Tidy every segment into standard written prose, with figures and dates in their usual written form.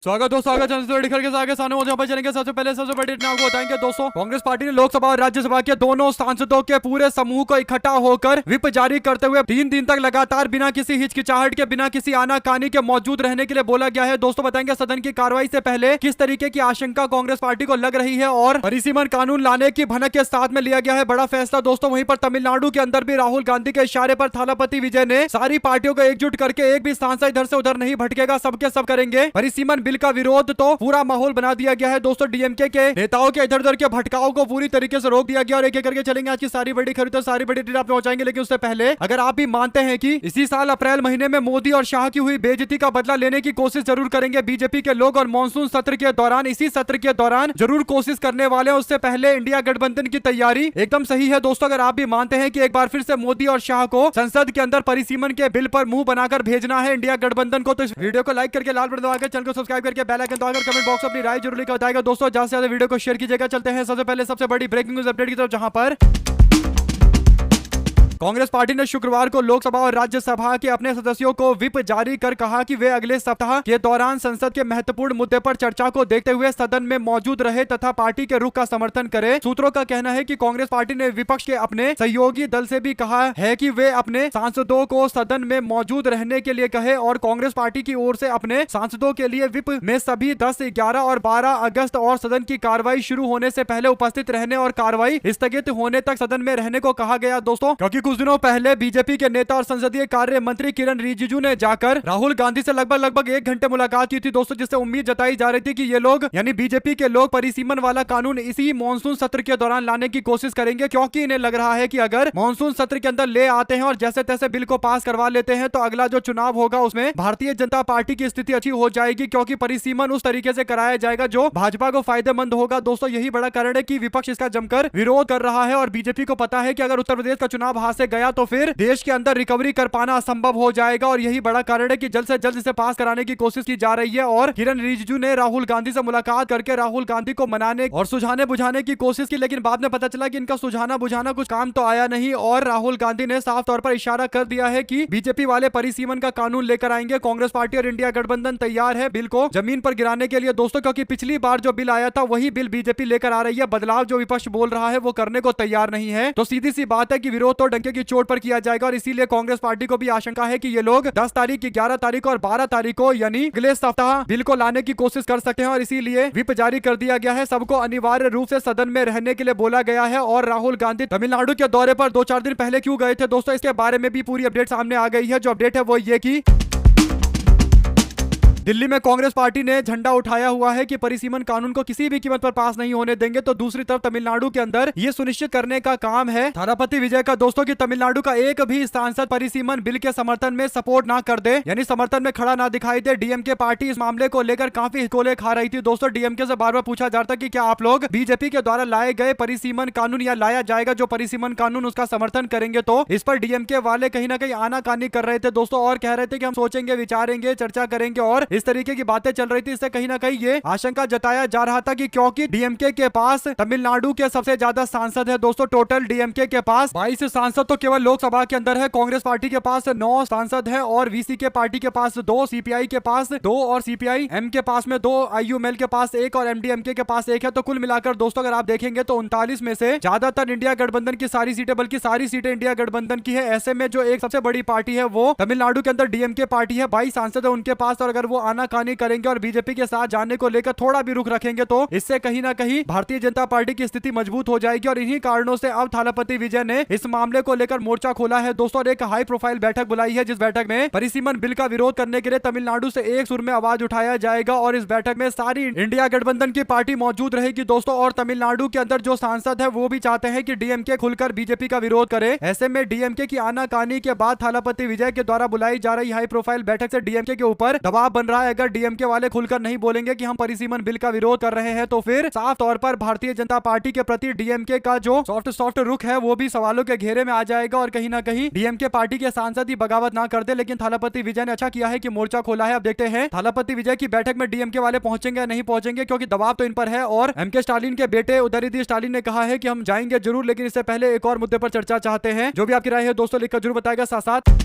स्वागत के आगे सामने जहाँ पर चलेंगे। सबसे पहले सबसे बड़ी घटना को बताएंगे दोस्तों। कांग्रेस पार्टी ने लोकसभा और राज्यसभा के दोनों सांसदों के पूरे समूह को इकट्ठा होकर व्हिप जारी करते हुए 3 दिन तक लगातार बिना किसी हिचकिचाहट के, बिना किसी आनाकानी के मौजूद रहने के लिए बोला गया है। दोस्तों बताएंगे सदन की कार्रवाई से पहले किस तरीके की आशंका कांग्रेस पार्टी को लग रही है और परिसीमन कानून लाने की भनक के साथ में लिया गया है बड़ा फैसला। दोस्तों वहीं पर तमिलनाडु के अंदर भी राहुल गांधी के इशारे पर थालापति विजय ने सारी पार्टियों को एकजुट करके एक भी सांसद इधर से उधर नहीं भटकेगा, सबके सब करेंगे। परिसीमन बिल का विरोध तो पूरा माहौल बना दिया गया है। दोस्तों डीएमके के नेताओं के इधर उधर के भटकाव को पूरी तरीके से रोक दिया गया और एक एक करके चलेंगे। आज की सारी बड़ी खरीद और सारी बड़ी डिटेल आप पहुंचाएंगे। लेकिन उससे पहले अगर आप भी मानते हैं कि इसी साल अप्रैल महीने में मोदी और शाह की हुई बेइज्जती का बदला लेने की कोशिश जरूर करेंगे बीजेपी के लोग और मानसून सत्र के दौरान, इसी सत्र के दौरान जरूर कोशिश करने वाले हैं, उससे पहले इंडिया गठबंधन की तैयारी एकदम सही है। दोस्तों अगर आप भी मानते हैं कि एक बार फिर से मोदी और शाह को संसद के अंदर परिसीमन के बिल पर मुंह बनाकर भेजना है इंडिया गठबंधन को, तो इस वीडियो को लाइक करके लाल बटन दबाकर चैनल को सब्सक्राइब करके बेल आइकन दबाकर कमेंट बॉक्स में अपनी राय जरूर लिखकर बताएगा। दोस्तों ज्यादा से ज्यादा वीडियो को शेयर कीजिएगा। चलते हैं सबसे पहले सबसे बड़ी ब्रेकिंग न्यूज अपडेट की तरफ, जहां पर कांग्रेस पार्टी ने शुक्रवार को लोकसभा और राज्यसभा के अपने सदस्यों को व्हिप जारी कर कहा कि वे अगले सप्ताह के दौरान संसद के महत्वपूर्ण मुद्दे पर चर्चा को देखते हुए सदन में मौजूद रहे तथा पार्टी के रुख का समर्थन करें। सूत्रों का कहना है कि कांग्रेस पार्टी ने विपक्ष के अपने सहयोगी दल से भी कहा है कि वे अपने सांसदों को सदन में मौजूद रहने के लिए कहे और कांग्रेस पार्टी की ओर से अपने सांसदों के लिए व्हिप में सभी 10, 11 और 12 अगस्त और सदन की कार्रवाई शुरू होने से पहले उपस्थित रहने और कार्रवाई स्थगित होने तक सदन में रहने को कहा गया। दोस्तों क्योंकि कुछ दिनों पहले बीजेपी के नेता और संसदीय कार्य मंत्री किरण रिजिजू ने जाकर राहुल गांधी से लगभग 1 घंटे मुलाकात की थी दोस्तों, जिससे उम्मीद जताई जा रही थी कि ये लोग यानी बीजेपी के लोग परिसीमन वाला कानून इसी मॉनसून सत्र के दौरान लाने की कोशिश करेंगे, क्योंकि इन्हें लग रहा है कि अगर मॉनसून सत्र के अंदर ले आते हैं और जैसे तैसे बिल को पास करवा लेते हैं तो अगला जो चुनाव होगा उसमें भारतीय जनता पार्टी की स्थिति अच्छी हो जाएगी, क्योंकि परिसीमन उस तरीके से कराया जाएगा जो भाजपा को फायदेमंद होगा। दोस्तों यही बड़ा कारण है कि विपक्ष इसका जमकर विरोध कर रहा है और बीजेपी को पता है कि अगर उत्तर प्रदेश का चुनाव हाथ से गया तो फिर देश के अंदर रिकवरी कर पाना असंभव हो जाएगा और यही बड़ा कारण है कि जल्द से जल्द इसे पास कराने की कोशिश की जा रही है। और किरण रिजिजू ने राहुल गांधी से मुलाकात करके राहुल गांधी को मनाने और सुझाने बुझाने की कोशिश की, लेकिन बाद में पता चला कि इनका सुझाना बुझाना कुछ काम तो आया नहीं और राहुल गांधी ने साफ तौर पर इशारा कर दिया है कि बीजेपी वाले परिसीमन का कानून लेकर आएंगे। कांग्रेस पार्टी और इंडिया गठबंधन तैयार है बिल को जमीन पर गिराने के लिए दोस्तों, क्योंकि पिछली बार जो बिल आया था वही बिल बीजेपी लेकर आ रही है। बदलाव जो विपक्ष बोल रहा है वो करने को तैयार नहीं है, तो सीधी सी बात है कि विरोध तो डंके की चोट पर किया जाएगा और इसीलिए कांग्रेस पार्टी को भी आशंका है कि ये लोग 10 तारीख, 11 तारीख और 12 तारीख को यानी अगले सप्ताह बिल को लाने की कोशिश कर सकते हैं और इसीलिए व्हिप जारी कर दिया गया है। सबको अनिवार्य रूप से सदन में रहने के लिए बोला गया है। और राहुल गांधी तमिलनाडु के दौरे पर 2-4 दिन पहले क्यों गए थे दोस्तों, इसके बारे में भी पूरी अपडेट सामने आ गई है। जो अपडेट है वो ये कि दिल्ली में कांग्रेस पार्टी ने झंडा उठाया हुआ है कि परिसीमन कानून को किसी भी कीमत पर पास नहीं होने देंगे, तो दूसरी तरफ तमिलनाडु के अंदर यह सुनिश्चित करने का काम है थालापति विजय का दोस्तों कि तमिलनाडु का एक भी सांसद परिसीमन बिल के समर्थन में सपोर्ट ना कर दे, यानी समर्थन में खड़ा ना दिखाई दे। डीएमके पार्टी इस मामले को लेकर काफी हिकोले खा रही थी दोस्तों। डीएमके से बार बार पूछा जा रहा था कि क्या आप लोग बीजेपी के द्वारा लाए गए परिसीमन कानून या लाया जाएगा जो परिसीमन कानून उसका समर्थन करेंगे, तो इस पर डीएमके वाले कहीं ना कहीं आनाकानी कर रहे थे दोस्तों और कह रहे थे कि हम सोचेंगे, विचारेंगे, चर्चा करेंगे और इस तरीके की बातें चल रही थी। इससे कहीं ना कहीं ये आशंका जताया जा रहा था कि क्योंकि डीएमके के पास तमिलनाडु के सबसे ज्यादा सांसद है दोस्तों, टोटल डीएमके के पास 22 सांसद तो केवल लोकसभा के अंदर है, कांग्रेस पार्टी के पास 9 सांसद है और वीसीके पार्टी के पास 2, सीपीआई के पास 2 और सीपीआई एम के पास में 2, आईयूएमएल के पास 1 और एमडीएमके के पास 1 है। तो कुल मिलाकर दोस्तों अगर आप देखेंगे तो 39 में से ज्यादातर इंडिया गठबंधन की सारी सीटें, बल्कि सारी सीटें इंडिया गठबंधन की है। ऐसे में जो एक सबसे बड़ी पार्टी है वो तमिलनाडु के अंदर डीएमके पार्टी है, 22 सांसद है उनके पास, और अगर वो आनाकानी करेंगे और बीजेपी के साथ जाने को लेकर थोड़ा भी रुख रखेंगे तो इससे कहीं ना कहीं भारतीय जनता पार्टी की स्थिति मजबूत हो जाएगी। और इन्हीं कारणों से अब थालापति विजय ने इस मामले को लेकर मोर्चा खोला है दोस्तों और एक हाई प्रोफाइल बैठक बुलाई है, जिस बैठक में परिसीमन बिल का विरोध करने के लिए तमिलनाडु से एक सुर में आवाज उठाया जाएगा और इस बैठक में सारी इंडिया गठबंधन की पार्टी मौजूद रहेगी दोस्तों। और तमिलनाडु के अंदर जो सांसद है वो भी चाहते हैं कि डीएमके खुलकर बीजेपी का विरोध करे। ऐसे में डीएमके की आनाकानी के बाद थालापति विजय के द्वारा बुलाई जा रही हाई प्रोफाइल बैठक से डीएमके के ऊपर दबाव बन रहा है। अगर डीएमके वाले खुलकर नहीं बोलेंगे कि हम परिसीमन बिल का विरोध कर रहे हैं तो फिर साफ तौर पर भारतीय जनता पार्टी के प्रति डीएमके का जो सॉफ्ट रुख है वो भी सवालों के घेरे में आ जाएगा और कहीं ना कहीं डीएमके पार्टी के सांसद ही बगावत ना कर दे। लेकिन थालापति विजय ने अच्छा किया है कि मोर्चा खोला है। अब देखते हैं थालापति विजय की बैठक में डीएमके वाले पहुंचेंगे या नहीं पहुंचेंगे, क्योंकि दबाव तो इन पर है। और एमके स्टालिन के बेटे उदयनिधि स्टालिन ने कहा है कि हम जाएंगे जरूर, लेकिन इससे पहले एक और मुद्दे पर चर्चा चाहते हैं। जो भी आपकी राय है दोस्तों लिखकर जरूर बताएगा। साथ साथ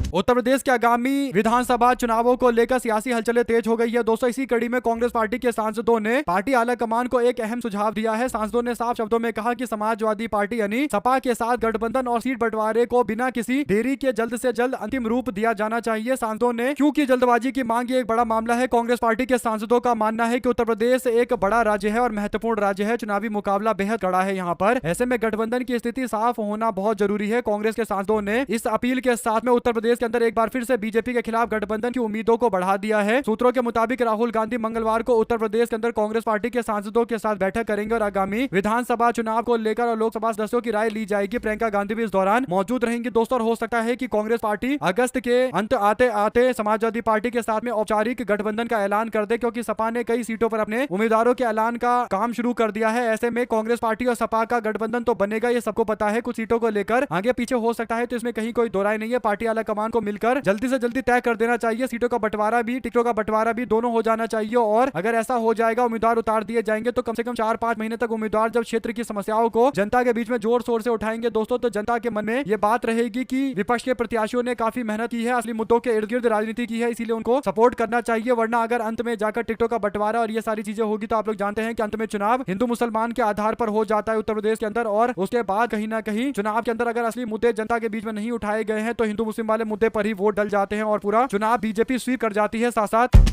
उत्तर प्रदेश के आगामी विधानसभा चुनावों को लेकर सियासी हलचलें तेज हो गई है दोस्तों। इसी कड़ी में कांग्रेस पार्टी के सांसदों ने पार्टी आला कमान को एक अहम सुझाव दिया है। सांसदों ने साफ शब्दों में कहा कि समाजवादी पार्टी यानी सपा के साथ गठबंधन और सीट बंटवारे को बिना किसी देरी के जल्द से जल्द अंतिम रूप दिया जाना चाहिए। सांसदों ने क्योंकि जल्दबाजी की मांग एक बड़ा मामला है। कांग्रेस पार्टी के सांसदों का मानना है कि उत्तर प्रदेश एक बड़ा राज्य है और महत्वपूर्ण राज्य है। चुनावी मुकाबला बेहद कड़ा है यहाँ पर। ऐसे में गठबंधन की स्थिति साफ होना बहुत जरूरी है। कांग्रेस के सांसदों ने इस अपील के साथ में उत्तर प्रदेश के अंदर एक बार फिर से बीजेपी के खिलाफ गठबंधन की उम्मीदों को बढ़ा दिया है। सूत्रों के मुताबिक राहुल गांधी मंगलवार को उत्तर प्रदेश के अंदर कांग्रेस पार्टी के सांसदों के साथ बैठक करेंगे और आगामी विधानसभा चुनाव को लेकर और लोकसभा सदस्यों की राय ली जाएगी। प्रियंका गांधी भी इस दौरान मौजूद रहेंगी दोस्तों। और हो सकता है कि कांग्रेस पार्टी अगस्त के अंत आते आते समाजवादी पार्टी के साथ में औपचारिक गठबंधन का ऐलान कर दे, क्योंकि सपा ने कई सीटों पर अपने उम्मीदवारों के ऐलान का काम शुरू कर दिया है। ऐसे में कांग्रेस पार्टी और सपा का गठबंधन तो बनेगा, ये सबको पता है। कुछ सीटों को लेकर आगे पीछे हो सकता है, तो इसमें कहीं कोई दो राय नहीं है। पार्टी आला कमान को मिलकर जल्दी से जल्दी तय कर देना चाहिए। सीटों का बंटवारा भी, टिकटों का बंटवारा भी दोनों हो जाना चाहिए। और अगर ऐसा हो जाएगा, उम्मीदवार उतार दिए जाएंगे, तो कम से कम 4-5 महीने तक उम्मीदवार जब क्षेत्र की समस्याओं को जनता के बीच में जोर शोर से उठाएंगे दोस्तों, तो जनता के मन में ये बात रहेगी कि विपक्ष के प्रत्याशियों ने काफी मेहनत की है, असली मुद्दों के इर्द गिर्द राजनीति की है, इसीलिए उनको सपोर्ट करना चाहिए। वरना अगर अंत में जाकर टिकटों का बंटवारा और ये सारी चीजें होगी, तो आप लोग जानते हैं कि अंत में चुनाव हिंदू मुसलमान के आधार पर हो जाता है उत्तर प्रदेश के अंदर। और उसके बाद कहीं ना कहीं चुनाव के अंदर अगर असली मुद्दे जनता के बीच में नहीं उठाए गए हैं, तो हिंदू मुस्लिम वाले मुद्दे पर ही वोट डल जाते हैं और पूरा चुनाव बीजेपी स्वीप कर जाती है। साथ साथ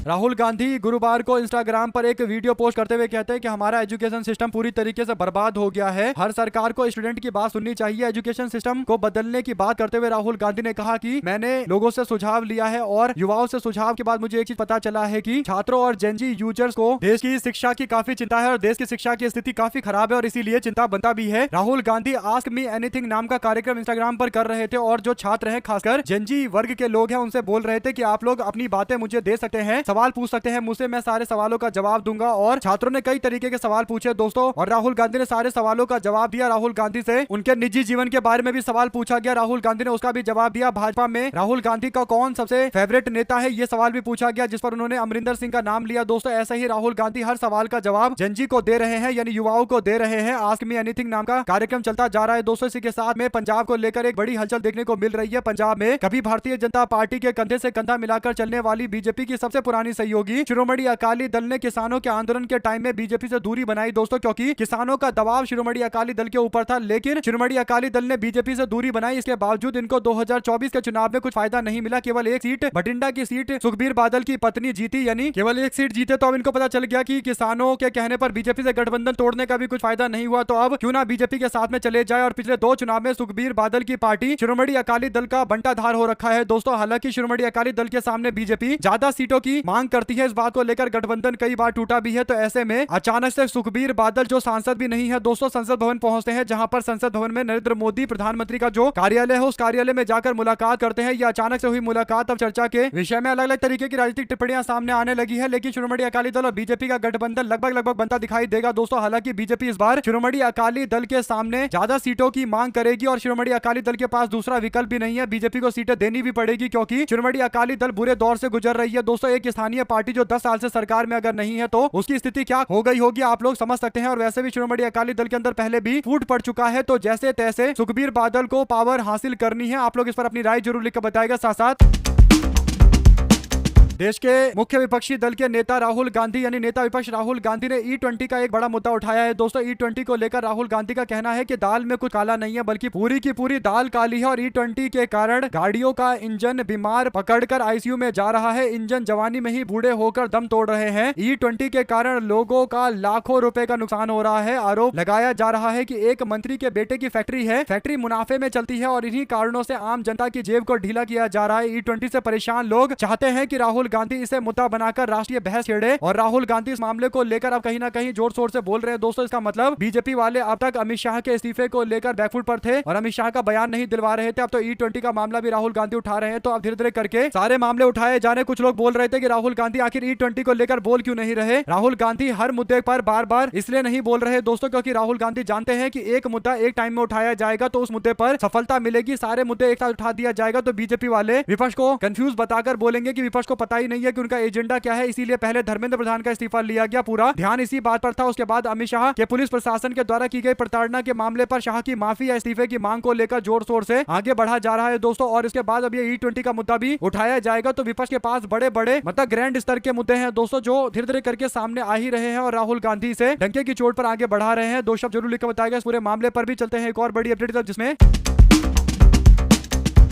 राहुल गांधी गुरुवार को इंस्टाग्राम पर एक वीडियो पोस्ट करते हुए कहते हैं कि हमारा एजुकेशन सिस्टम पूरी तरीके से बर्बाद हो गया है। हर सरकार को स्टूडेंट की बात सुननी चाहिए। एजुकेशन सिस्टम को बदलने की बात करते हुए राहुल गांधी ने कहा कि मैंने लोगों से सुझाव लिया है और युवाओं से सुझाव के बाद मुझे एक चीज पता चला है कि छात्रों और जेनजी यूजर्स को देश की शिक्षा की काफी चिंता है और देश की शिक्षा की स्थिति काफी खराब है और इसीलिए चिंता बनता भी है। Rahul Gandhi ask me anything नाम का कार्यक्रम इंस्टाग्राम पर कर रहे थे और जो छात्र हैं, खासकर जेनजी वर्ग के लोग हैं, उनसे बोल रहे थे कि आप लोग अपनी बातें मुझे दे सकते हैं, सवाल पूछ सकते हैं मुझसे, मैं सारे सवालों का जवाब दूंगा। और छात्रों ने कई तरीके के सवाल पूछे दोस्तों और राहुल गांधी ने सारे सवालों का जवाब दिया। राहुल गांधी से उनके निजी जीवन के बारे में भी सवाल पूछा गया, राहुल गांधी ने उसका भी जवाब दिया। भाजपा में राहुल गांधी का कौन सबसे फेवरेट नेता है, ये सवाल भी पूछा गया, जिस पर उन्होंने अमरिंदर सिंह का नाम लिया। दोस्तों ऐसे ही राहुल गांधी हर सवाल का जवाब जनजी को दे रहे हैं, यानी युवाओं को दे रहे हैं। आस्क मी एनीथिंग नाम का कार्यक्रम चलता जा रहा है दोस्तों। इसी के साथ में पंजाब को लेकर एक बड़ी हलचल देखने को मिल रही है। पंजाब में कभी भारतीय जनता पार्टी के कंधे से कंधा मिलाकर चलने वाली बीजेपी की सबसे पुरानी सहयोगी शिरोमणि अकाली दल ने किसानों के आंदोलन के टाइम में बीजेपी से दूरी बनाई दोस्तों, क्योंकि किसानों का दबाव शिरोमणि अकाली दल के ऊपर था। लेकिन शिरोमणि अकाली दल ने बीजेपी से दूरी बनाई, इसके बावजूद इनको 2024 के चुनाव में कुछ फायदा नहीं मिला। केवल एक सीट, बठिंडा की सीट सुखबीर बादल की पत्नी जीती, यानी केवल एक सीट जीते। तो अब इनको पता चल गया कि किसानों के कहने पर बीजेपी से गठबंधन तोड़ने का भी कुछ फायदा नहीं हुआ, तो अब क्यों ना बीजेपी के साथ में चले जाए। और पिछले 2 चुनाव में सुखबीर बादल की पार्टी शिरोमणि अकाली दल का बंटाधार हो रखा है दोस्तों। हालांकि शिरोमणि अकाली दल के सामने बीजेपी ज्यादा सीटों की मांग करती है, इस बात को लेकर गठबंधन कई बार टूटा भी है। तो ऐसे में अचानक से सुखबीर बादल, जो सांसद भी नहीं है दोस्तों, संसद भवन पहुंचते हैं, जहां पर संसद भवन में नरेंद्र मोदी प्रधानमंत्री का जो कार्यालय है, उस कार्यालय में जाकर मुलाकात करते हैं। यह अचानक से हुई मुलाकात अब चर्चा के विषय में अलग अलग तरीके की राजनीतिक टिप्पणियां सामने आने लगी है। लेकिन शिरोमणि अकाली दल और बीजेपी का गठबंधन लगभग बनता दिखाई देगा दोस्तों। हालांकि बीजेपी इस बार शिरोमणि अकाली दल के सामने ज्यादा सीटों की मांग करेगी और शिरोमणि अकाली दल के पास दूसरा विकल्प भी नहीं है। बीजेपी को सीटें देनी भी पड़ेगी, क्योंकि शिरोमणि अकाली दल बुरे दौर से गुजर रही है दोस्तों। एक स्थानीय पार्टी जो 10 साल से सरकार में अगर नहीं है, तो उसकी स्थिति क्या हो गई होगी आप लोग समझ सकते हैं। और वैसे भी शिरोमणि अकाली दल के अंदर पहले भी फूट पड़ चुका है, तो जैसे तैसे सुखबीर बादल को पावर हासिल करनी है। आप लोग इस पर अपनी राय जरूर लिखकर बताएगा। साथ साथ देश के मुख्य विपक्षी दल के नेता राहुल गांधी, यानी नेता विपक्ष राहुल गांधी ने E20 का एक बड़ा मुद्दा उठाया है दोस्तों। E20 को लेकर राहुल गांधी का कहना है कि दाल में कुछ काला नहीं है, बल्कि पूरी की पूरी दाल काली है। और E20 के कारण गाड़ियों का इंजन बीमार पकड़कर आईसीयू में जा रहा है, इंजन जवानी में ही बूढ़े होकर दम तोड़ रहे हैं। E20 के कारण लोगों का लाखों रुपए का नुकसान हो रहा है। आरोप लगाया जा रहा है कि एक मंत्री के बेटे की फैक्ट्री है, फैक्ट्री मुनाफे में चलती है और इन्हीं कारणों से आम जनता की जेब को ढीला किया जा रहा है। E20 से परेशान लोग चाहते हैं कि राहुल गांधी इसे मुद्दा बनाकर राष्ट्रीय बहस छेड़े और राहुल गांधी इस मामले को लेकर अब कहीं ना कहीं जोर शोर से बोल रहे हैं दोस्तों। इसका मतलब बीजेपी वाले अब तक अमित शाह के इस्तीफे को लेकर बैकफुट पर थे और अमित शाह का बयान नहीं दिलवा रहे थे। अब तो E20 का मामला भी राहुल गांधी उठा रहे हैं, तो अब धीरे धीरे करके सारे मामले उठाए जाने। कुछ लोग बोल रहे थे कि राहुल गांधी आखिर E20 को लेकर बोल क्यों नहीं रहे। राहुल गांधी हर मुद्दे पर बार बार इसलिए नहीं बोल रहे दोस्तों, क्योंकि राहुल गांधी जानते हैं कि एक मुद्दा एक टाइम में उठाया जाएगा तो उस मुद्दे पर सफलता मिलेगी। सारे मुद्दे एक साथ उठा दिया जाएगा तो बीजेपी वाले विपक्ष को कंफ्यूज बताकर बोलेंगे कि विपक्ष को पता ही ही नहीं है कि उनका एजेंडा क्या है, इसीलिए पहले धर्मेंद्र प्रधान का इस्तीफा लिया गया। पूरा ध्यान इसी बात पर था। उसके बाद अमित शाह के पुलिस प्रशासन के द्वारा की गई प्रताड़ना के मामले पर शाह की माफी या इस्तीफे की मांग को लेकर जोर शोर से आगे बढ़ा जा रहा है दोस्तों। और इसके बाद अब ये E20 का मुद्दा भी उठाया जाएगा। तो विपक्ष के पास बड़े बड़े मतलब ग्रैंड स्तर के मुद्दे हैं दोस्तों, जो धीरे धीरे करके सामने आ ही रहे हैं और राहुल गांधी से डंके की चोट पर आगे बढ़ा रहे हैं। दो शब्द जरूर लिखकर बताएगा इस पूरे मामले पर भी। चलते हैं एक और बड़ी अपडेट जिसमें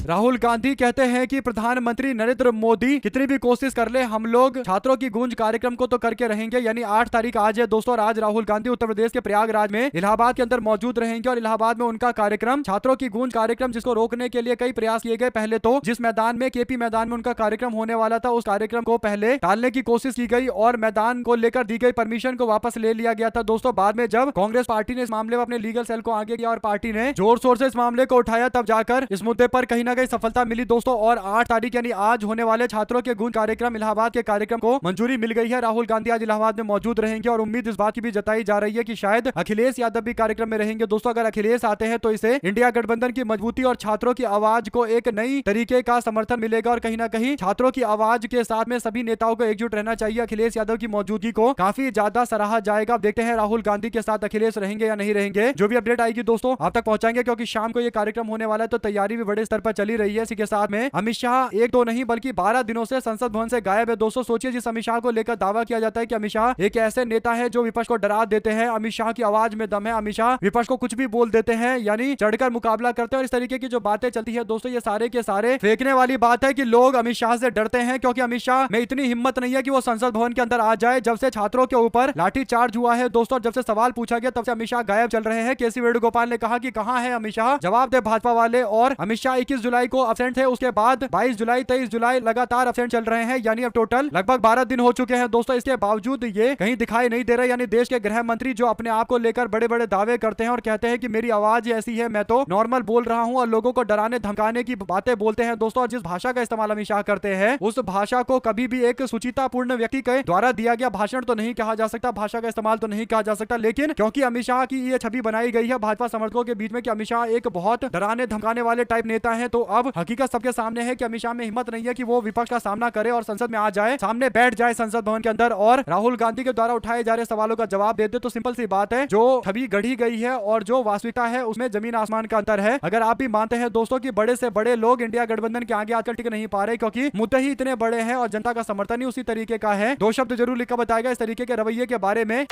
राहुल गांधी कहते हैं कि प्रधानमंत्री नरेंद्र मोदी कितनी भी कोशिश कर ले, हम लोग छात्रों की गूंज कार्यक्रम को तो करके रहेंगे। यानी 8 तारीख आज है दोस्तों, और आज राहुल गांधी उत्तर प्रदेश के प्रयागराज में इलाहाबाद के अंदर मौजूद रहेंगे। और इलाहाबाद में उनका कार्यक्रम छात्रों की गूंज कार्यक्रम, जिसको रोकने के लिए कई प्रयास किए गए। पहले तो जिस मैदान में केपी मैदान में उनका कार्यक्रम होने वाला था, उस कार्यक्रम को पहले टालने की कोशिश की गई और मैदान को लेकर दी गई परमिशन को वापस ले लिया गया था दोस्तों। बाद में जब कांग्रेस पार्टी ने इस मामले में अपने लीगल सेल को आगे किया और पार्टी ने जोर शोर से इस मामले को उठाया, तब जाकर इस मुद्दे पर कहीं ना कहीं सफलता मिली दोस्तों। और 8 तारीख यानी आज होने वाले छात्रों के गूंज कार्यक्रम इलाहाबाद के कार्यक्रम को मंजूरी मिल गई है। राहुल गांधी आज इलाहाबाद में मौजूद रहेंगे और उम्मीद इस बात की भी जताई जा रही है कि शायद अखिलेश यादव भी कार्यक्रम में रहेंगे दोस्तों। अगर अखिलेश आते हैं तो इसे इंडिया गठबंधन की मजबूती और छात्रों की आवाज को एक नई तरीके का समर्थन मिलेगा। और कहीं ना कहीं छात्रों की आवाज के साथ में सभी नेताओं को एकजुट रहना चाहिए। अखिलेश यादव की मौजूदगी को काफी ज्यादा सराहा जाएगा। अब देखते हैं राहुल गांधी के साथ अखिलेश रहेंगे या नहीं रहेंगे। जो भी अपडेट आएगी दोस्तों आप तक पहुंचाएंगे, क्योंकि शाम को यह कार्यक्रम होने वाला है तो तैयारी भी बड़े स्तर पर चली रही है। इसी के साथ में अमित शाह एक दो नहीं बल्कि 12 दिनों से संसद भवन से गायब है दोस्तों। सोचिए, जिस अमित शाह को लेकर दावा किया जाता है कि अमित शाह एक ऐसे नेता है जो विपक्ष को डरा देते हैं, अमित शाह की आवाज में दम है, अमित शाह विपक्ष को कुछ भी बोल देते हैं, यानी चढ़कर मुकाबला करते हैं। और इस तरीके की जो बातें चलती है दोस्तों, ये सारे के सारे फेंकने वाली बात है कि लोग अमित शाह से डरते हैं, क्योंकि अमित शाह में इतनी हिम्मत नहीं है कि वो संसद भवन के अंदर आ जाए। जब से छात्रों के ऊपर लाठीचार्ज हुआ है दोस्तों, जब से सवाल पूछा गया, तब से अमित शाह गायब चल रहे हैं। केसी वेणुगोपाल ने कहा कि कहां है अमित शाह, जवाब दे भाजपा वाले। और अमित शाह 21 जुलाई को अब्सेंट थे, उसके बाद 22 जुलाई 23 जुलाई लगातार अब्सेंट चल रहे हैं, यानी अब टोटल लगभग 12 दिन हो चुके हैं दोस्तों। इसके बावजूद ये कहीं दिखाई नहीं दे रहे। यानी देश के गृह मंत्री जो अपने आप को लेकर बड़े बड़े दावे करते हैं और कहते हैं कि मेरी आवाज ऐसी है, मैं तो नॉर्मल बोल रहा हूं, और लोगों को डराने धमकाने की बातें बोलते हैं दोस्तों। और जिस भाषा का इस्तेमाल अमित शाह करते हैं, उस भाषा को कभी भी एक सुचितापूर्ण व्यक्ति के द्वारा दिया गया भाषण तो नहीं कहा जा सकता, भाषा का इस्तेमाल तो नहीं कहा जा सकता। लेकिन क्योंकि अमित शाह की ये छवि बनाई गई है भाजपा समर्थकों के बीच में कि अमित शाह एक बहुत डराने धमकाने वाले टाइप नेता है, तो अब हकीकत सबके सामने है कि अमित शाह में हिम्मत नहीं है कि वो विपक्ष का सामना करे और संसद में आ जाए, सामने बैठ जाए संसद भवन के अंदर और राहुल गांधी के द्वारा उठाए जा रहे सवालों का जवाब दे दे। तो सिंपल सी बात है, जो छवि गढ़ी गई है और जो वास्तविकता है उसमें जमीन आसमान का अंतर है। अगर आप भी मानते हैं दोस्तों कि बड़े से बड़े लोग इंडिया गठबंधन के आगे आजकल टिक नहीं पा रहे, क्योंकि मुद्दे ही इतने बड़े हैं और जनता का समर्थन ही उसी तरीके का है, दो शब्द जरूर लिखकर बताएगा इस तरीके के रवैये के बारे में।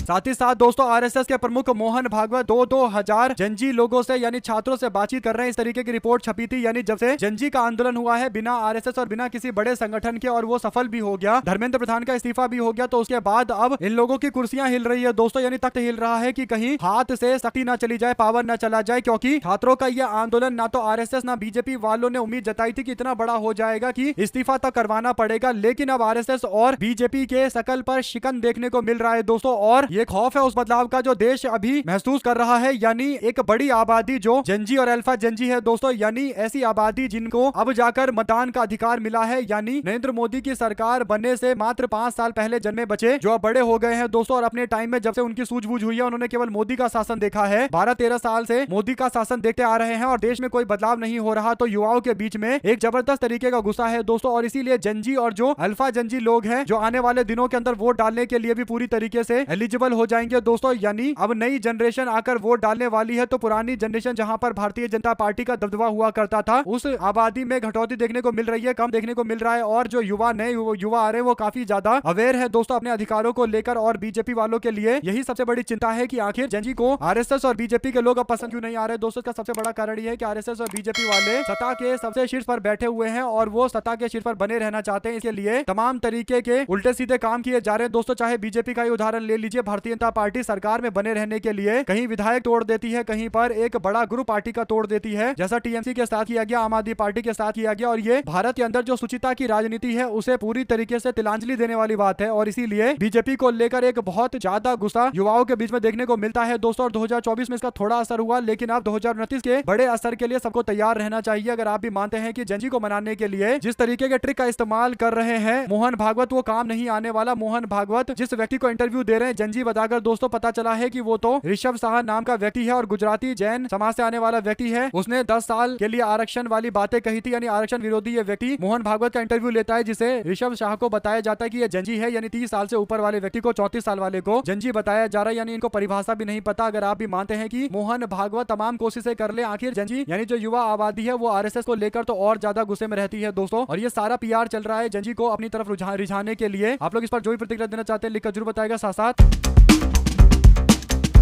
साथ ही साथ दोस्तों आरएसएस के प्रमुख मोहन भागवत 2,000 जनजी लोगों से यानी छात्रों से बातचीत कर रहे हैं। इस तरीके की रिपोर्ट छपी थी, यानी जब से जनजी का आंदोलन हुआ है बिना आरएसएस और बिना किसी बड़े संगठन के, और वो सफल भी हो गया, धर्मेंद्र प्रधान का इस्तीफा भी हो गया, तो उसके बाद अब इन लोगों की कुर्सियां हिल रही है दोस्तों, यानी तख्त हिल रहा है कि कहीं हाथ से शक्ति ना चली जाए, पावर ना चला जाए। क्योंकि छात्रों का यह आंदोलन ना तो आरएसएस ना बीजेपी वालों ने उम्मीद जताई थी कि इतना बड़ा हो जाएगा कि इस्तीफा तक करवाना पड़ेगा, लेकिन अब आरएसएस और बीजेपी के शकल पर शिकन देखने को मिल रहा है दोस्तों। और ये खौफ है उस बदलाव का जो देश अभी महसूस कर रहा है, यानी एक बड़ी आबादी जो जनजी और अल्फा जनजी है दोस्तों, यानी ऐसी आबादी जिनको अब जाकर मतदान का अधिकार मिला है, यानी नरेंद्र मोदी की सरकार बनने से मात्र 5 साल पहले जन्मे बच्चे जो अब बड़े हो गए हैं दोस्तों, और अपने टाइम में जब से उनकी सूझबूझ हुई है उन्होंने केवल मोदी का शासन देखा है। 12-13 साल से मोदी का शासन देखते आ रहे हैं और देश में कोई बदलाव नहीं हो रहा, तो युवाओं के बीच में एक जबरदस्त तरीके का गुस्सा है दोस्तों। और इसीलिए जनजी और जो अल्फा जनजी लोग हैं, जो आने वाले दिनों के अंदर वोट डालने के लिए भी पूरी तरीके से एलिजिबल हो जाएंगे दोस्तों। यानी अब नई जनरेशन आकर वोट डालने वाली है, तो पुरानी जनरेशन जहां पर भारतीय जनता पार्टी का दबदबा हुआ करता था, उस आबादी में घटौती देखने को मिल रही है, कम देखने को मिल रहा है। और जो युवा नए युवा आ रहे हैं वो काफी ज्यादा अवेयर है दोस्तों अपने अधिकारों को लेकर। और बीजेपी वालों के लिए यही सबसे बड़ी चिंता है कि आखिर जनजी को आरएसएस और बीजेपी के लोग अब पसंद क्यों नहीं आ रहे दोस्तों। इसका सबसे बड़ा कारण यह है कि आरएसएस और बीजेपी वाले सत्ता के सबसे शीर्ष पर बैठे हुए हैं और वो सत्ता के शीर्ष पर बने रहना चाहते हैं। इसके लिए तमाम तरीके के उल्टे सीधे काम किए जा रहे हैं दोस्तों। चाहे बीजेपी का ही उदाहरण ले लीजिए, भारतीय जनता पार्टी सरकार में बने रहने के लिए कहीं विधायक तोड़ देती है, कहीं पर एक बड़ा ग्रुप पार्टी का तोड़ देती है, जैसा टीएमसी के साथ किया गया, आम आदमी पार्टी के साथ किया गया। और ये भारत के अंदर जो सुचिता की राजनीति है उसे पूरी तरीके से तिलांजलि देने वाली बात है। और इसीलिए बीजेपी को लेकर एक बहुत ज्यादा गुस्सा युवाओं के बीच में देखने को मिलता है दोस्तों। और 2024 में इसका थोड़ा असर हुआ, लेकिन अब 2029 के बड़े असर के लिए सबको तैयार रहना चाहिए। अगर आप भी मानते हैं कि जनजी को मनाने के लिए जिस तरीके के ट्रिक का इस्तेमाल कर रहे हैं मोहन भागवत, वो काम नहीं आने वाला। मोहन भागवत जिस व्यक्ति को इंटरव्यू दे रहे हैं जनजी जनजी बताकर दोस्तों पता चला है कि वो तो ऋषभ शाह नाम का व्यक्ति है और गुजराती जैन समाज से आने वाला व्यक्ति है। उसने 10 साल के लिए आरक्षण वाली बातें कही थी, यानी आरक्षण विरोधी ये व्यक्ति मोहन भागवत का इंटरव्यू लेता है, जिसे ऋषभ शाह को बताया जाता है कि ये जनजी है, यानी 30 साल से ऊपर वाले व्यक्ति को 34 साल वाले को जनजी बताया जा रहा है, यानी इनको परिभाषा भी नहीं पता। अगर आप भी मानते हैं कि मोहन भागवत तमाम कोशिशें कर ले, आखिर जनजी यानी जो युवा आबादी है वो आरएसएस को लेकर तो और ज्यादा गुस्से में रहती है दोस्तों, और ये सारा पीआर चल रहा है जनजी को अपनी तरफ रिझाने के लिए। आप लोग इस पर जो भी प्रतिक्रिया देना चाहते हैं लिखकर जरूर बताएगा। साथ साथ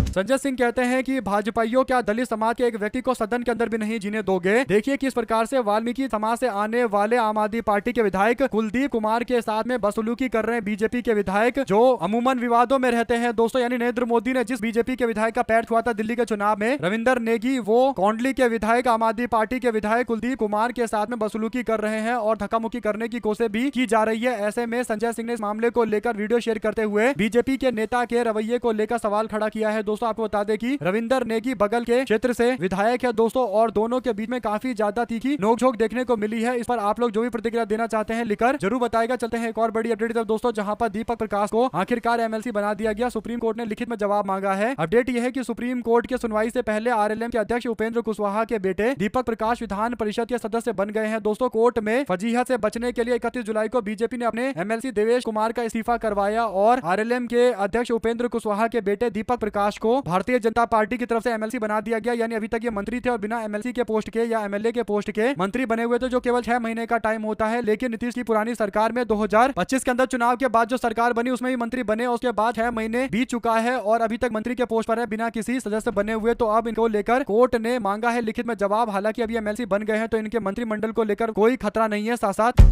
संजय सिंह कहते हैं कि भाजपाइयों क्या दलित समाज के एक व्यक्ति को सदन के अंदर भी नहीं जीने दोगे। देखिए किस प्रकार से वाल्मीकि समाज से आने वाले आम आदमी पार्टी के विधायक कुलदीप कुमार के साथ में बदसलूकी कर रहे हैं बीजेपी के विधायक, जो अमूमन विवादों में रहते हैं दोस्तों। यानी नरेंद्र मोदी ने जिस बीजेपी के विधायक का पैर छुआ था दिल्ली के चुनाव में, रविंदर नेगी, वो कौंडली के विधायक आम आदमी पार्टी के विधायक कुलदीप कुमार के साथ में बदसलूकी कर रहे हैं और धक्कामुक्की करने की कोशिश भी की जा रही है। ऐसे में संजय सिंह ने इस मामले को लेकर वीडियो शेयर करते हुए बीजेपी के नेता के रवैये को लेकर सवाल खड़ा किया है। दोस्तों आपको बता दें कि रविंदर नेगी बगल के क्षेत्र से विधायक है दोस्तों, और दोनों के बीच में काफी ज्यादा तीखी नोकझोंक देखने को मिली है। इस पर आप लोग जो भी प्रतिक्रिया देना चाहते हैं लिखकर जरूर बताएगा। चलते हैं एक और बड़ी अपडेट तरफ दोस्तों, जहां पर दीपक प्रकाश को आखिरकार एमएलसी बना दिया गया। सुप्रीम कोर्ट ने लिखित में जवाब मांगा है। अपडेट यह है कि सुप्रीम कोर्ट की सुनवाई से पहले आरएलएम के अध्यक्ष उपेंद्र कुशवाहा के बेटे दीपक प्रकाश विधान परिषद के सदस्य बन गए हैं दोस्तों। कोर्ट में फजीहत से बचने के लिए 31 जुलाई को बीजेपी ने अपने एमएलसी देवेश कुमार का इस्तीफा करवाया और आरएलएम के अध्यक्ष उपेंद्र कुशवाहा के बेटे दीपक प्रकाश को भारतीय जनता पार्टी की तरफ से एमएलसी बना दिया गया। यानी अभी तक ये मंत्री थे और बिना एमएलसी के पोस्ट के या एमएलए के पोस्ट के मंत्री बने हुए थे, जो केवल 6 महीने का टाइम होता है। लेकिन नीतीश की पुरानी सरकार में 2025 के अंदर चुनाव के बाद जो सरकार बनी उसमें भी मंत्री बने, उसके बाद 6 महीने बीत चुका है और अभी तक मंत्री के पोस्ट पर है बिना किसी सदस्य बने हुए। तो अब इनको लेकर कोर्ट ने मांगा है लिखित में जवाब। हालांकि अभी एमएलसी बन गए हैं तो इनके मंत्रिमंडल को लेकर कोई खतरा नहीं है। साथ साथ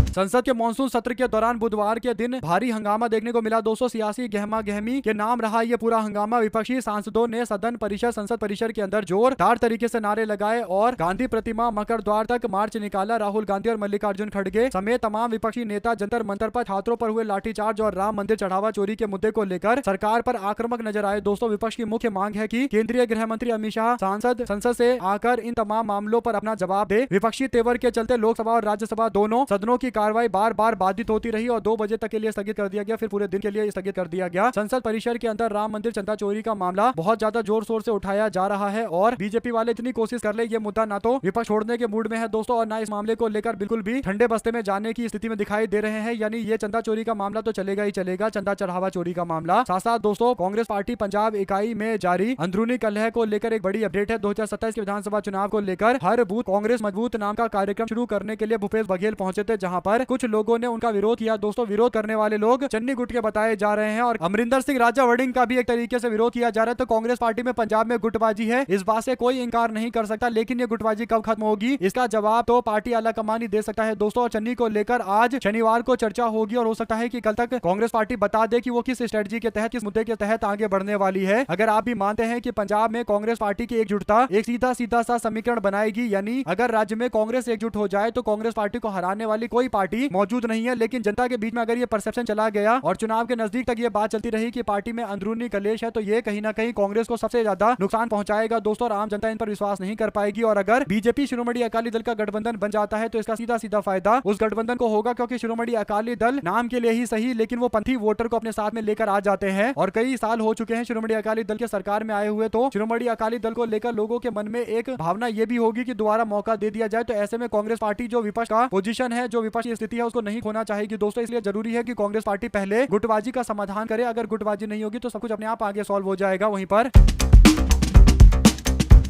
संसद के मानसून सत्र के दौरान बुधवार के दिन भारी हंगामा देखने को मिला दोस्तों। सियासी गहमा गहमी के नाम रहा ये पूरा हंगामा। विपक्षी सांसदों ने सदन परिसर संसद परिसर के अंदर जोरदार तरीके से नारे लगाए और गांधी प्रतिमा मकर द्वार तक मार्च निकाला। राहुल गांधी और मल्लिकार्जुन खड़गे समेत तमाम विपक्षी नेता जंतर मंतर पर छात्रों पर हुए लाठीचार्ज और राम मंदिर चढ़ावा चोरी के मुद्दे को लेकर सरकार पर आक्रामक नजर आए दोस्तों। विपक्ष की मुख्य मांग है कि केंद्रीय गृह मंत्री अमित शाह संसद से आकर इन तमाम मामलों पर अपना जवाब दे। विपक्षी तेवर के चलते लोकसभा और राज्यसभा दोनों सदनों की कार्रवाई बार बार बाधित होती रही और 2 बजे तक के लिए स्थगित कर दिया गया, फिर पूरे दिन के लिए स्थगित कर दिया गया। संसद परिसर के अंदर राम मंदिर चंदा चोरी का मामला बहुत ज्यादा जोर शोर से उठाया जा रहा है और बीजेपी वाले इतनी कोशिश कर ले ये मुद्दा ना तो विपक्ष छोड़ने के मूड में है दोस्तों और ना इस मामले को लेकर बिल्कुल भी ठंडे बस्ते में जाने की स्थिति में दिखाई दे रहे हैं। यानी ये चंदा चोरी का मामला तो चलेगा ही चलेगा, चंदा चढ़ावा चोरी का मामला। साथ साथ दोस्तों कांग्रेस पार्टी पंजाब इकाई में जारी अंदरूनी कलह को लेकर एक बड़ी अपडेट है। 2027 के विधानसभा चुनाव को लेकर हर बूथ कांग्रेस मजबूत नाम का कार्यक्रम शुरू करने के लिए भूपेश बघेल पहुंचे थे, जहां पर कुछ लोगों ने उनका विरोध किया दोस्तों। विरोध करने वाले लोग चन्नी गुट के बताए जा रहे हैं और अमरिंदर सिंह राजा वड़िंग का भी एक तरीके से विरोध किया जा रहा है। तो कांग्रेस पार्टी में पंजाब में गुटबाजी है, इस बात से कोई इंकार नहीं कर सकता, लेकिन ये गुटबाजी कब खत्म होगी इसका जवाब तो पार्टी आलाकमान ही दे सकता है दोस्तों। और चन्नी को लेकर आज शनिवार को चर्चा होगी और हो सकता है कि कल तक कांग्रेस पार्टी बता दे कि वो किस स्ट्रेटजी के तहत, किस मुद्दे के तहत आगे बढ़ने वाली है। अगर आप भी मानते हैं कि पंजाब में कांग्रेस पार्टी की एकजुटता एक सीधा सीधा सा समीकरण बनाएगी, यानी अगर राज्य में कांग्रेस एकजुट हो जाए तो कांग्रेस पार्टी को हराने वाली कोई पार्टी मौजूद नहीं है। लेकिन जनता के बीच में अगर ये परसेप्शन चला गया और चुनाव के नजदीक तक ये बात चलती रही कि पार्टी में अंदरूनी कलेश है, तो ये कहीं ना कहीं कांग्रेस को सबसे ज्यादा नुकसान पहुंचाएगा दोस्तों और आम जनता इन पर विश्वास नहीं कर पाएगी। और अगर बीजेपी शिरोमणि अकाली दल का गठबंधन बन जाता है तो इसका सीधा सीधा फायदा उस गठबंधन को होगा, क्योंकि शिरोमणि अकाली दल नाम के लिए ही सही लेकिन वो पंथी वोटर को अपने साथ में लेकर आ जाते हैं और कई साल हो चुके हैं शिरोमणि अकाली दल के सरकार में आए हुए। तो शिरोमणि अकाली दल को लेकर लोगों के मन में एक भावना ये भी होगी कि दोबारा मौका दे दिया जाए। तो ऐसे में कांग्रेस पार्टी जो विपक्ष का पोजीशन है, जो विपक्ष की स्थिति है, उसको नहीं खोना चाहेगी दोस्तों। इसलिए जरूरी है कि कांग्रेस पार्टी पहले गुटबाजी का समाधान करे। अगर गुटबाजी नहीं होगी तो सब कुछ अपने आप आगे सॉल्व हो जाएगा। वहीं पर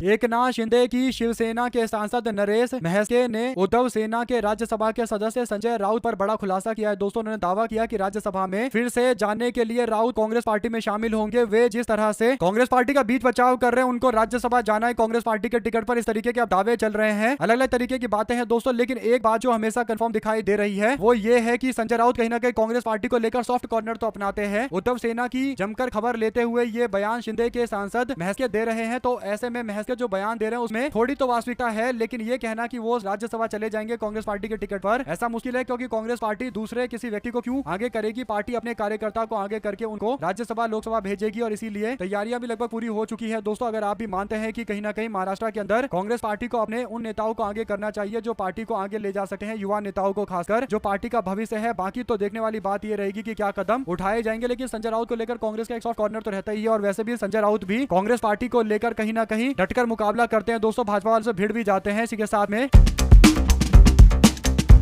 एकनाथ शिंदे की शिवसेना के सांसद नरेश महस्के ने उद्धव सेना के राज्यसभा के सदस्य संजय राउत पर बड़ा खुलासा किया है दोस्तों। उन्होंने दावा किया कि राज्यसभा में फिर से जाने के लिए राउत कांग्रेस पार्टी में शामिल होंगे। वे जिस तरह से कांग्रेस पार्टी का बीच बचाव कर रहे हैं, उनको राज्यसभा जाना है कांग्रेस पार्टी के टिकट पर, इस तरीके के दावे चल रहे हैं। अलग अलग तरीके की बातें हैं दोस्तों, लेकिन एक बात जो हमेशा कंफर्म दिखाई दे रही है वो ये है कि संजय राउत कहीं ना कहीं कांग्रेस पार्टी को लेकर सॉफ्ट कॉर्नर तो अपनाते हैं। उद्धव सेना की जमकर खबर लेते हुए ये बयान शिंदे के सांसद महस्के दे रहे हैं। तो ऐसे में महस्के के जो बयान दे रहे हैं उसमें थोड़ी तो वास्तविकता है, लेकिन ये कहना कि वो राज्यसभा चले जाएंगे कांग्रेस पार्टी के टिकट पर, ऐसा मुश्किल है, क्योंकि कांग्रेस पार्टी दूसरे किसी व्यक्ति को क्यों आगे करेगी। पार्टी अपने कार्यकर्ता को आगे करके उनको राज्यसभा लोकसभा भेजेगी और इसीलिए तैयारियां भी लगभग पूरी हो चुकी है। दोस्तों, अगर आप भी मानते हैं कि कहीं ना कहीं महाराष्ट्र के अंदर कांग्रेस पार्टी को अपने उन नेताओं को आगे करना चाहिए जो पार्टी को आगे ले जा सकते हैं, युवा नेताओं को खासकर, जो पार्टी का भविष्य है। बाकी तो देखने वाली बात ये रहेगी कि क्या कदम उठाए जाएंगे, लेकिन संजय राउत को लेकर कांग्रेस का एक सॉफ्ट कॉर्नर तो रहता ही है और वैसे भी संजय राउत भी कांग्रेस पार्टी को लेकर कहीं ना कहीं डटकर मुकाबला करते हैं। दोस्तों, भाजपा वाले से भिड़ भी जाते हैं। इसी के साथ में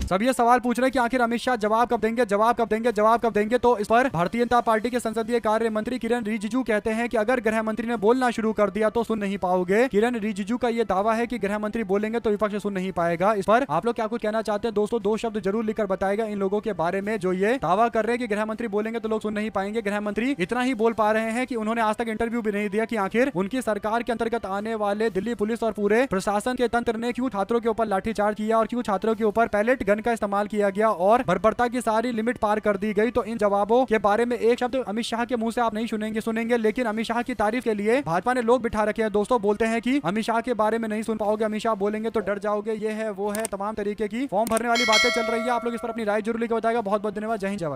सब ये सवाल पूछ रहे हैं कि आखिर अमित शाह जवाब कब देंगे, जवाब कब देंगे, जवाब कब देंगे। तो इस पर भारतीय जनता पार्टी के संसदीय कार्य मंत्री किरण रिजिजू कहते हैं कि अगर गृह मंत्री ने बोलना शुरू कर दिया तो सुन नहीं पाओगे। किरण रिजिजू का ये दावा है कि गृह मंत्री बोलेंगे तो विपक्ष सुन नहीं पाएगा। इस पर आप लोग क्या कुछ कहना चाहते हैं? दोस्तों, 2 शब्द जरूर लिखकर बताएगा इन लोगों के बारे में जो ये दावा कर रहे हैं कि गृह मंत्री बोलेंगे तो लोग सुन नहीं पाएंगे। गृह मंत्री इतना ही बोल पा रहे हैं कि उन्होंने आज तक इंटरव्यू भी नहीं दिया कि आखिर उनकी सरकार के अंतर्गत आने वाले दिल्ली पुलिस और पूरे प्रशासन के तंत्र ने क्यों छात्रों के ऊपर लाठीचार्ज किया और क्यों छात्रों के ऊपर पैलेट गन का इस्तेमाल किया गया और बर्बरता की सारी लिमिट पार कर दी गई। तो इन जवाबों के बारे में एक शब्द अमित शाह के मुंह से आप नहीं सुनेंगे, लेकिन अमित शाह की तारीफ के लिए भाजपा ने लोग बिठा रखे हैं। दोस्तों, बोलते हैं कि अमित शाह के बारे में नहीं सुन पाओगे, अमित शाह बोलेंगे तो डर जाओगे, ये है वो है, तमाम तरीके की फॉर्म भरने वाली बातें चल रही है। आप लोग इस पर अपनी राय जरूर लिखकर बताएगा। बहुत बहुत धन्यवाद। जय हिंद, जय भारत।